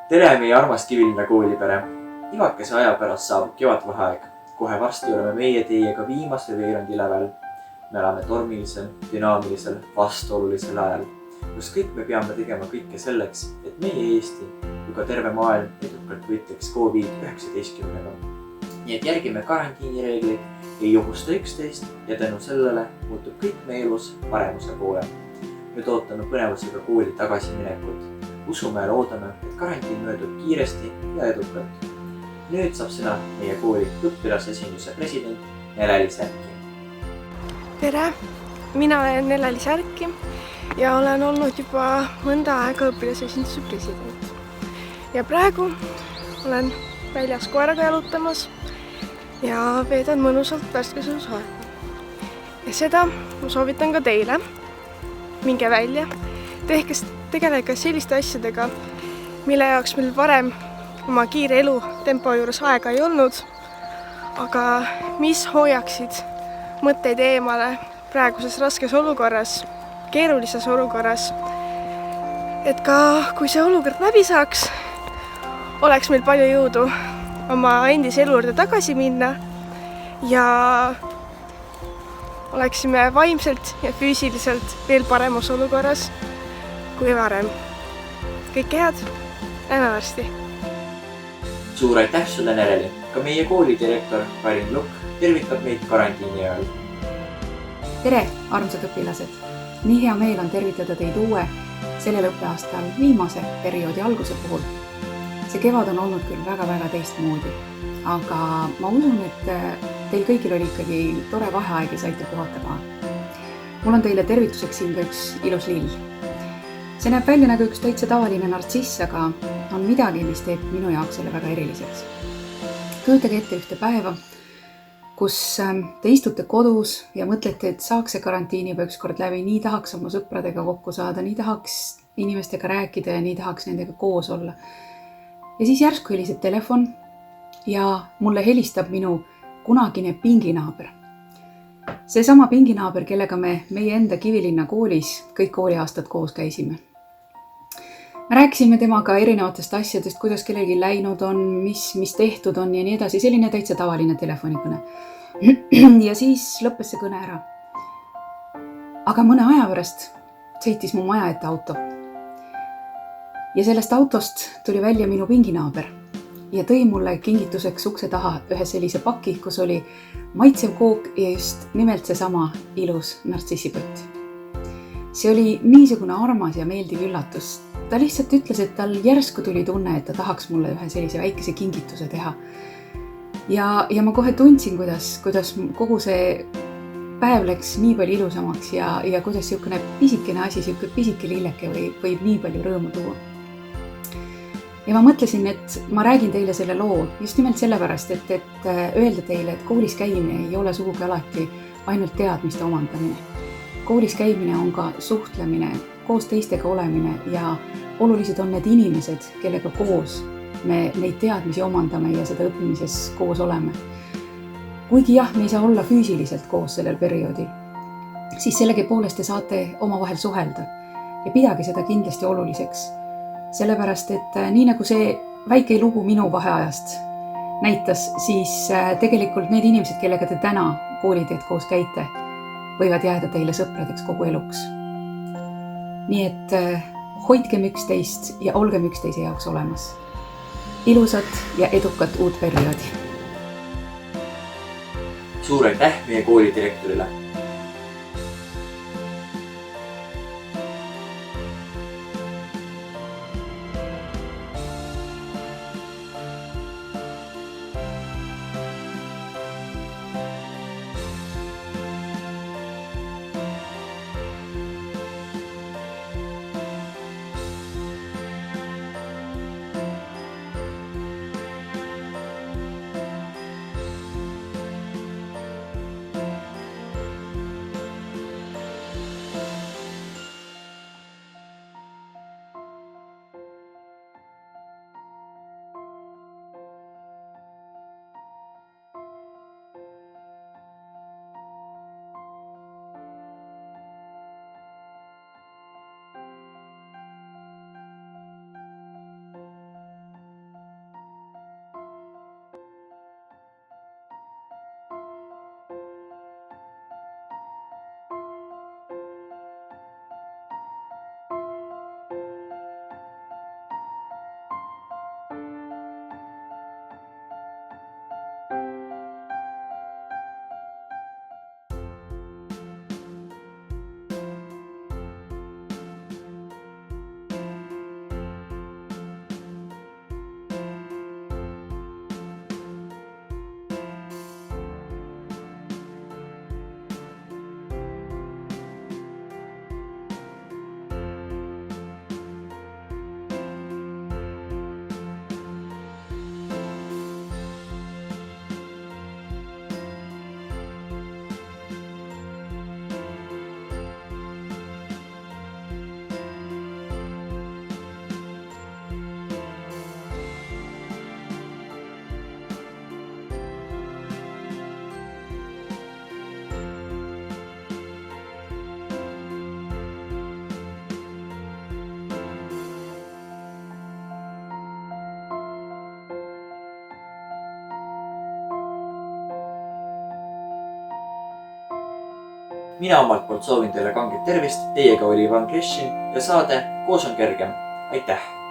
Tere meie armas Kivilinna koolipere. Ivakese aja pärast saabub kevadvaheaeg. Kohe varsti oleme meie teiega viimasel veerandi lävel. Me elame tormilisel, dünaamilisel, vastuolulisel ajal, kus kõik me peame tegema kõike selleks, et meie Eesti kui ka terve maailm edukalt võitleks COVID-19-ga. Nii et järgime karantiinireegleid, ei ohusta üksteist ja tänu sellele muutub kõik meie elus paremuse poole. Nüüd ootame põnevusega kooli tagasiminekut. Usume ja loodame, et karantiin möödub kiiresti ja edukalt. Nüüd saab sõna meie kooli õpilasesinduse president Neleli Särki. Tere, mina olen Neleli Särki ja olen olnud juba mõnda aega õpilasesinduse president. Ja praegu olen väljas koeraga jalutamas ja veedan mõnusalt värskesõus aega. Ja seda ma soovitan ka teile. Minge välja, tegelege selliste asjadega, mille jaoks meil varem oma kiire elu tempo juures aega ei olnud, aga mis hoiaksid mõtteid eemale praeguses raskes olukorras, keerulises olukorras. Et ka kui see olukord läbi saaks, oleks meil palju jõudu oma endise elu juurde tagasi minna ja oleksime vaimselt ja füüsiliselt veel paremas olukorras kui varem. Kõike head, näeme varsti! Suur aitäh sulle, Neleli! Ka meie koolidirektor Karin Lukk tervitab meid karantiini ajal. Tere, armsad õpilased! Nii hea meel on tervitada teid uue, sellel õppeaastal viimase perioodi alguse puhul. See kevad on olnud küll väga teistmoodi, aga ma usun, et teil kõigil oli ikkagi tore vaheaeg ja saite puhata ka. Mul on teile tervituseks siin ka üks ilus lill. See näeb välja nagu üks täitsa tavaline nartsiss, aga on midagi, mis teeb minu jaoks selle väga eriliseks. Kujutage ette ühte päeva, kus te istute kodus ja mõtlete, et saaks see karantiini juba ükskord läbi, nii tahaks oma sõpradega kokku saada, nii tahaks inimestega rääkida ja nii tahaks nendega koos olla. Ja siis järsku heliseb telefon ja mulle helistab minu kunagine pinginaaber. See sama pinginaaber, kellega meie enda Kivilinna koolis kõik kooliaastad koos käisime. Me rääkisime temaga erinevatest asjadest, kuidas kellelgi läinud on, mis tehtud on ja nii edasi. Selline täitsa tavaline telefonikõne. Ja siis lõppes see kõne ära. Aga mõne aja pärast sõitis mu maja ette auto. Ja sellest autost tuli välja minu pinginaaber ja tõi mulle kingituseks ukse taha ühe sellise paki, kus oli maitsev kook ja just nimelt seesama ilus nartsissipott. See oli niisugune armas ja meeldiv üllatus. Ta lihtsalt ütles, et tal järsku tuli tunne, et ta tahaks mulle ühe sellise väikese kingituse teha. Ja ma kohe tundsin, kuidas kogu see päev läks nii palju ilusamaks ja kuidas siukene pisikene asi, siuke pisike lilleke võib nii palju rõõmu tuua. Ja ma mõtlesin, et ma räägin teile selle loo just nimelt sellepärast, et öelda teile, et koolis käimine ei ole sugugi alati ainult teadmiste omandamine. Koolis käimine on ka suhtlemine, koos teistega olemine ja olulised on need inimesed, kellega koos me neid teadmisi omandame ja seda õppimises koos oleme. Kuigi jah, me ei saa olla füüsiliselt koos sellel perioodil, siis sellegipoolest te saate omavahel suhelda ja pidage seda kindlasti oluliseks. Sellepärast, et nii nagu see väike lugu minu vaheajast näitas, siis tegelikult need inimesed, kellega te täna kooliteed koos käite, võivad jääda teile sõpradeks kogu eluks. Nii et hoidkem üksteist ja olgem üksteise jaoks olemas. Ilusat ja edukat uut perioodi! Suur aitäh meie koolidirektorile! mina omalt poolt soovin teile kanget tervist, teiega oli Ivan Krešin ja saade Koos on kergem. aitäh!